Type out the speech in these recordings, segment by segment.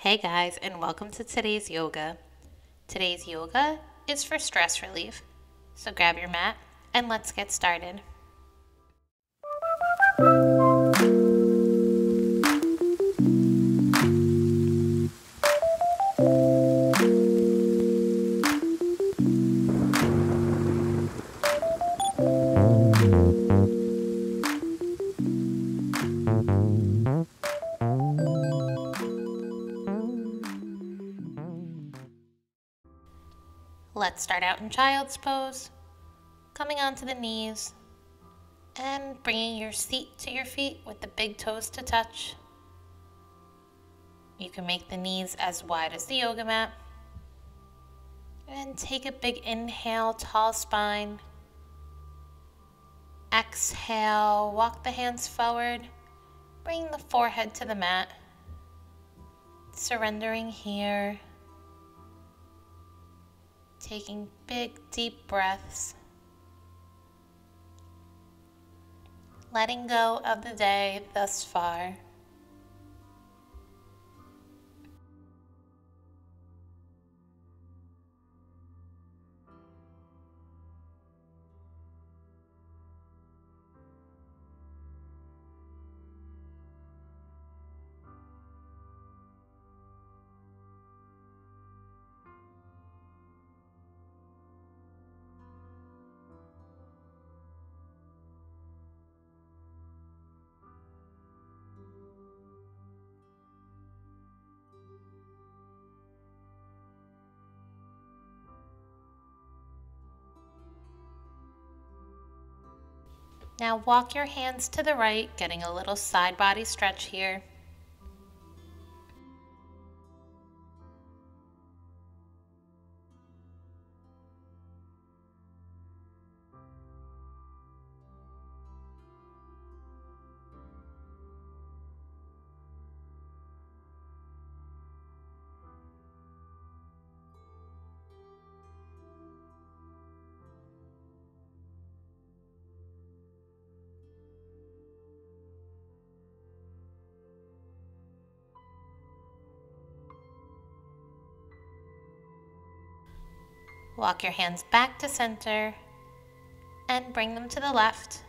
Hey guys, and welcome to today's yoga. Today's yoga is for stress relief. So grab your mat and let's get started. Let's start out in child's pose, coming onto the knees and bringing your seat to your feet with the big toes to touch. You can make the knees as wide as the yoga mat. And take a big inhale, tall spine. Exhale, walk the hands forward. Bring the forehead to the mat. Surrendering here. Taking big, deep breaths. Letting go of the day thus far. Now walk your hands to the right, getting a little side body stretch here. Walk your hands back to center and bring them to the left.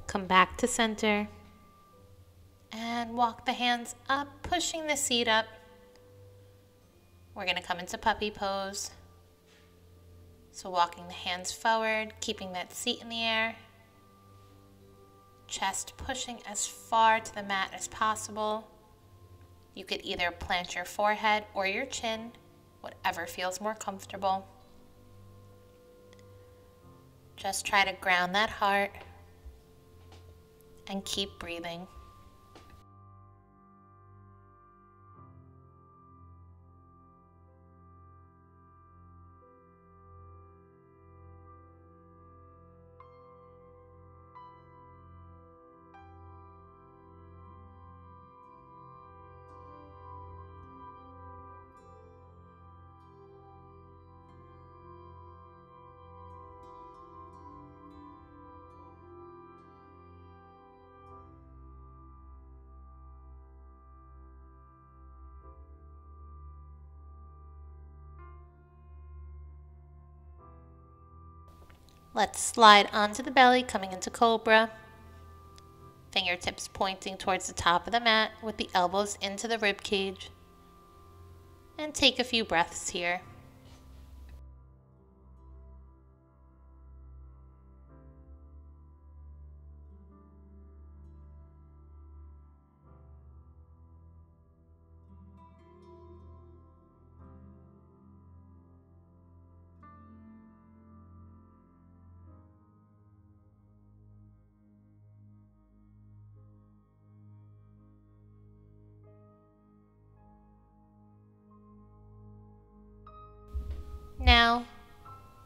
Come back to center and walk the hands up, pushing the seat up. We're going to come into puppy pose. So walking the hands forward, keeping that seat in the air. Chest pushing as far to the mat as possible. You could either plant your forehead or your chin, whatever feels more comfortable. Just try to ground that heart and keep breathing. Let's slide onto the belly, coming into cobra. Fingertips pointing towards the top of the mat with the elbows into the rib cage. And take a few breaths here.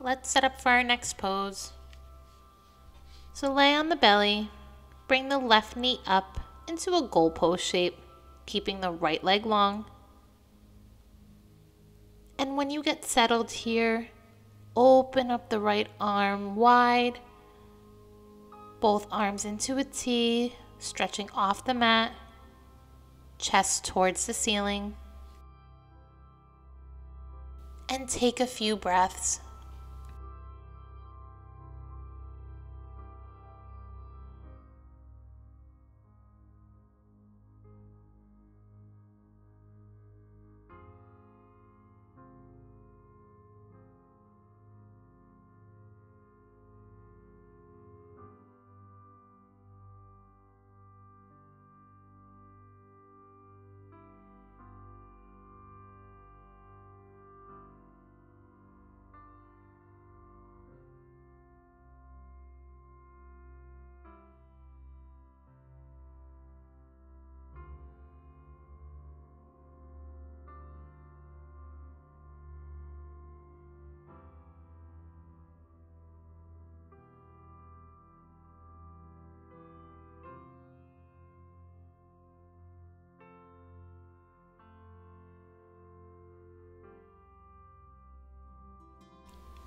let's set up for our next pose. So lay on the belly, bring the left knee up into a goalpost shape, keeping the right leg long. And when you get settled here, open up the right arm wide, both arms into a T, stretching off the mat, chest towards the ceiling. And take a few breaths.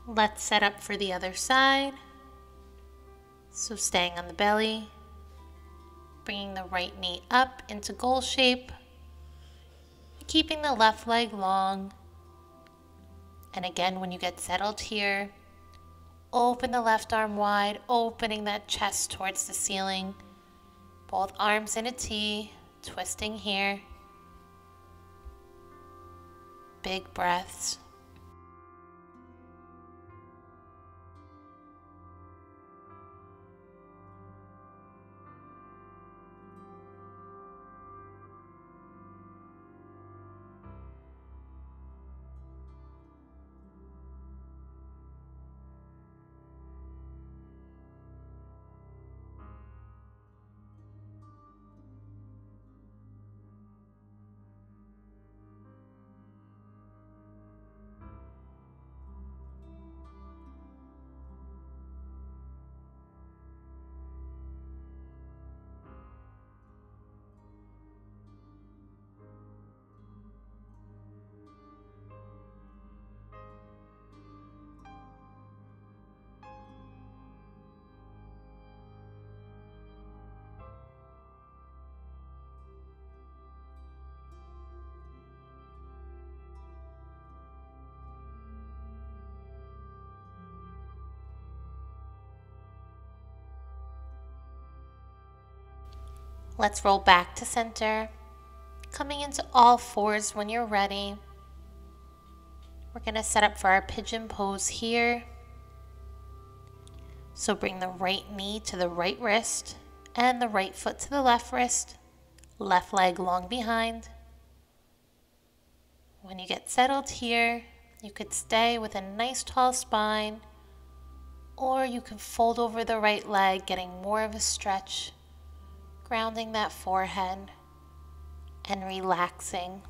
Let's set up for the other side. So staying on the belly, bringing the right knee up into goal shape, keeping the left leg long. And again, when you get settled here, open the left arm wide, opening that chest towards the ceiling. Both arms in a T, twisting here. Big breaths. Let's roll back to center, coming into all fours when you're ready. We're going to set up for our pigeon pose here. So bring the right knee to the right wrist and the right foot to the left wrist, left leg long behind. When you get settled here, you could stay with a nice tall spine, or you can fold over the right leg, getting more of a stretch, grounding that forehead and relaxing.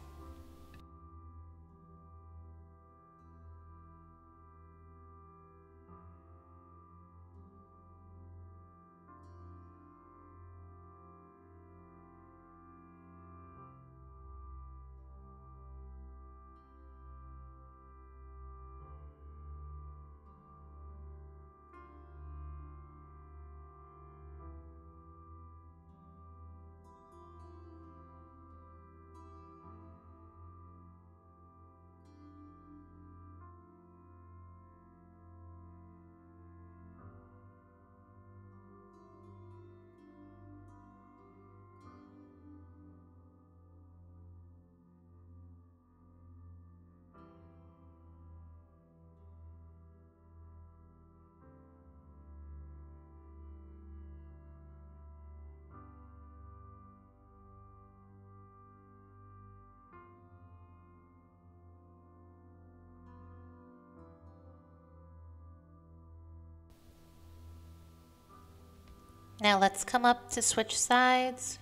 Now let's come up to switch sides,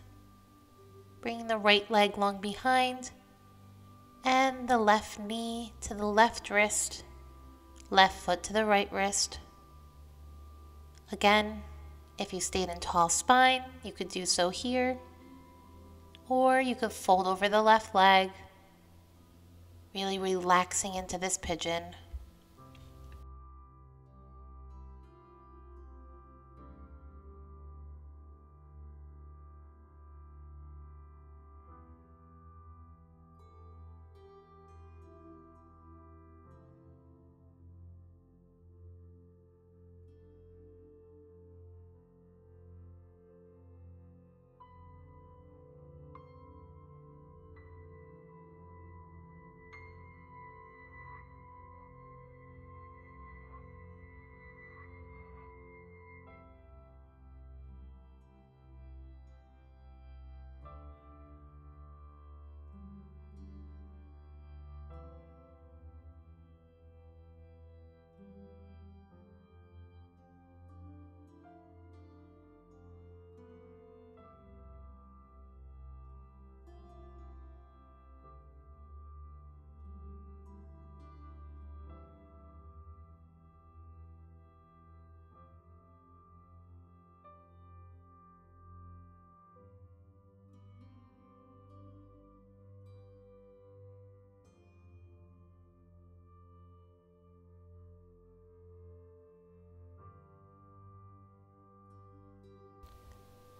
bring the right leg long behind and the left knee to the left wrist, left foot to the right wrist. Again, if you stayed in tall spine, you could do so here, or you could fold over the left leg, really relaxing into this pigeon.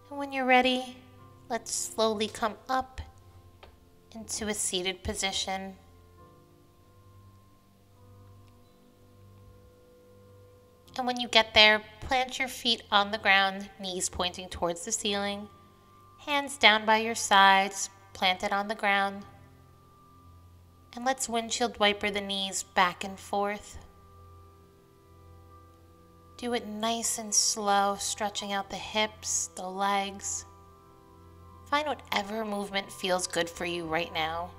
And when you're ready, let's slowly come up into a seated position. And when you get there, plant your feet on the ground, knees pointing towards the ceiling, hands down by your sides, planted on the ground. And let's windshield wiper the knees back and forth. Do it nice and slow, stretching out the hips, the legs. Find whatever movement feels good for you right now.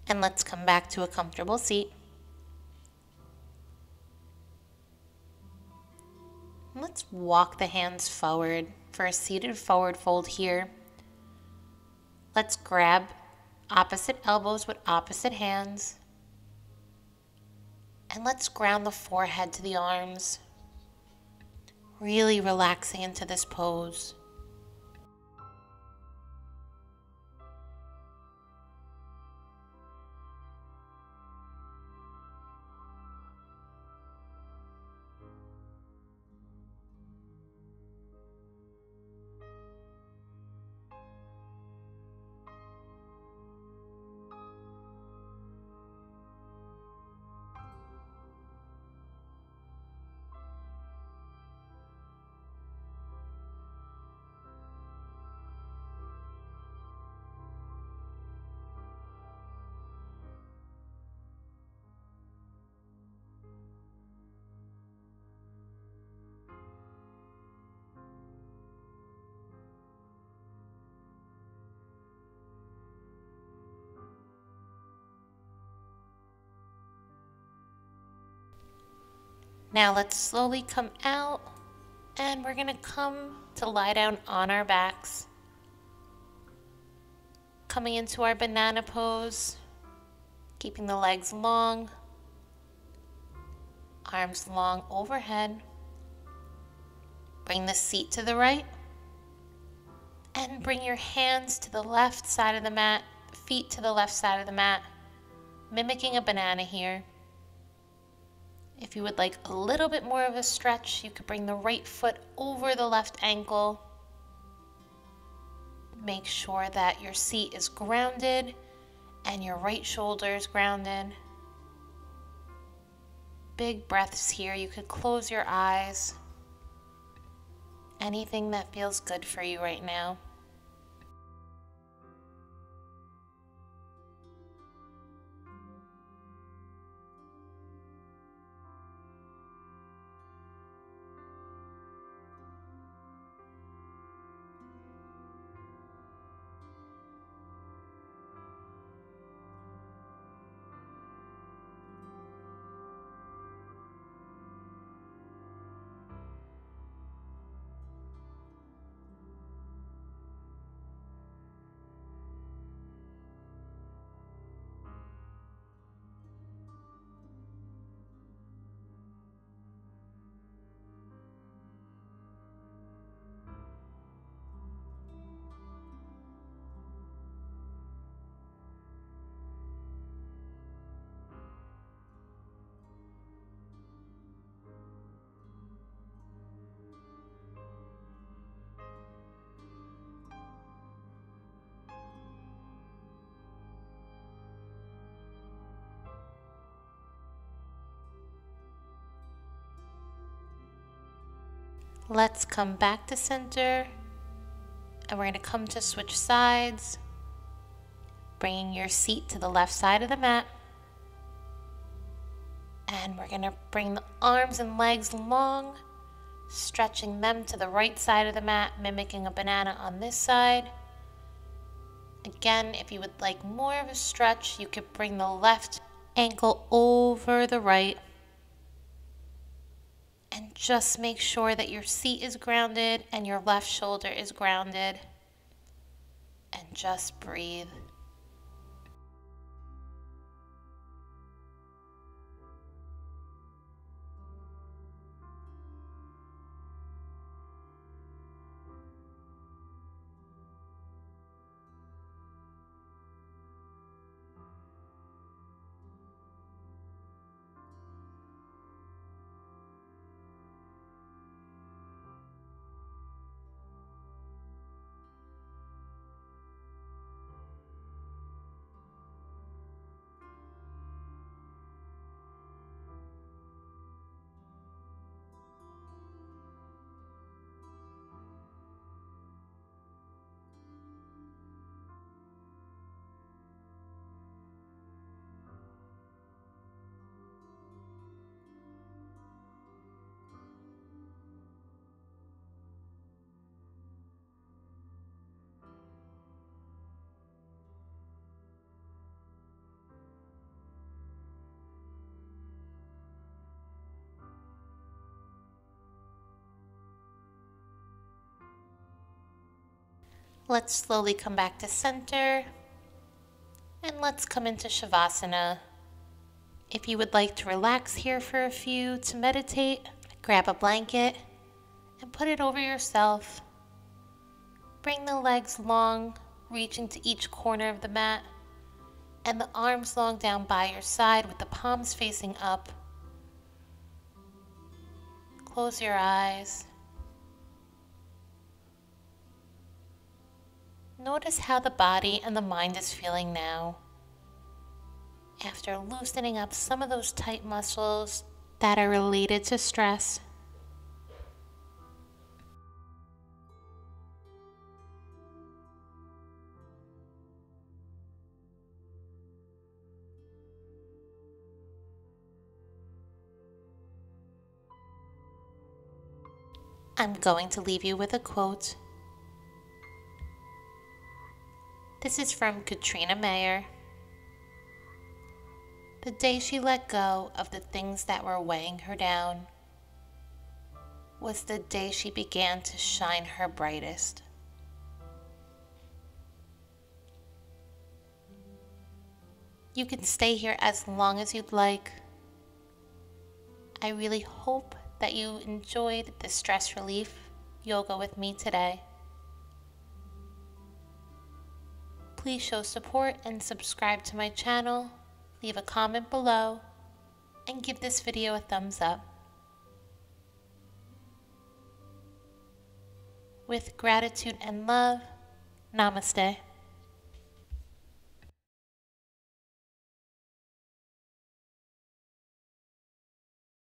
And let's come back to a comfortable seat. Let's walk the hands forward for a seated forward fold here. Let's grab opposite elbows with opposite hands. And let's ground the forehead to the arms, really relaxing into this pose. Now let's slowly come out, and we're gonna come to lie down on our backs. Coming into our banana pose, keeping the legs long, arms long overhead. Bring the seat to the right, and bring your hands to the left side of the mat, feet to the left side of the mat, mimicking a banana here. If you would like a little bit more of a stretch, you could bring the right foot over the left ankle. Make sure that your seat is grounded and your right shoulder is grounded. Big breaths here. You could close your eyes. Anything that feels good for you right now. Let's come back to center, and we're going to come to switch sides, bringing your seat to the left side of the mat. And we're going to bring the arms and legs long, stretching them to the right side of the mat, mimicking a banana on this side. Again, if you would like more of a stretch, you could bring the left ankle over the right. And just make sure that your seat is grounded and your left shoulder is grounded. And just breathe. Let's slowly come back to center, and let's come into Shavasana. If you would like to relax here for a few to meditate, grab a blanket and put it over yourself. Bring the legs long, reaching to each corner of the mat, and the arms long down by your side with the palms facing up. Close your eyes. Notice how the body and the mind is feeling now, after loosening up some of those tight muscles that are related to stress. I'm going to leave you with a quote. This is from Katrina Meyer. The day she let go of the things that were weighing her down was the day she began to shine her brightest. You can stay here as long as you'd like. I really hope that you enjoyed the stress relief yoga with me today. Please show support and subscribe to my channel, leave a comment below, and give this video a thumbs up. With gratitude and love, namaste.